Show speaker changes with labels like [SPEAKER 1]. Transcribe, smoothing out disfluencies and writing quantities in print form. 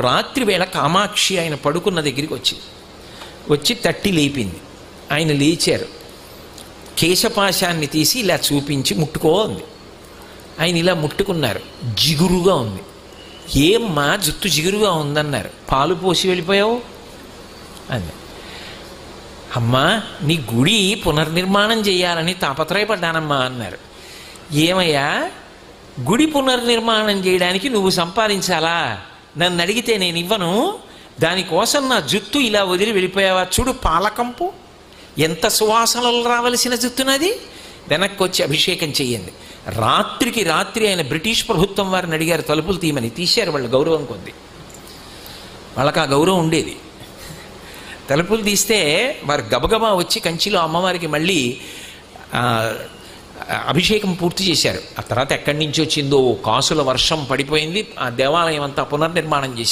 [SPEAKER 1] రాత్రి వేళ కామాక్షి ఆయన పడుకున్న దగ్గరికి వచ్చి తట్టి లేపింది. ఆయన లేచారు. కేశపాశాన్ని తీసి ఇలా చూపించి ముట్టుకో ఉంది. ఆయన ఇలా ముట్టుకున్నారు. జిగురుగా ఉంది. ఏమ్మా జుట్టు జిగురుగా ఉందన్నారు. పాలు పోసి వెళ్ళిపోయావు అంది. అమ్మా నీ గుడి పునర్నిర్మాణం చేయాలని తాపత్రయపడ్డానమ్మా అన్నారు. ఏమయ్యా గుడి పునర్నిర్మాణం చేయడానికి నువ్వు సంపాదించాలా? నన్ను అడిగితే నేను ఇవ్వను. దానికోసం నా జుట్టు ఇలా వదిలి వెళ్ళిపోయావా? చూడు పాలకంపు ఎంత సువాసనలు రావలసిన జుట్టునది. వెనక్కి వచ్చి అభిషేకం చెయ్యండి. రాత్రికి రాత్రి ఆయన బ్రిటిష్ ప్రభుత్వం వారిని అడిగారు తలుపులు తీయమని. తీశారు. వాళ్ళు గౌరవం కొద్ది, వాళ్ళకి ఆ గౌరవం ఉండేది. తలుపులు తీస్తే వారు గబగబా వచ్చి కంచిలో అమ్మవారికి మళ్ళీ అభిషేకం పూర్తి చేశారు. ఆ తర్వాత ఎక్కడి నుంచి వచ్చిందో కాసుల వర్షం పడిపోయింది. ఆ దేవాలయం అంతా పునర్నిర్మాణం చేశారు.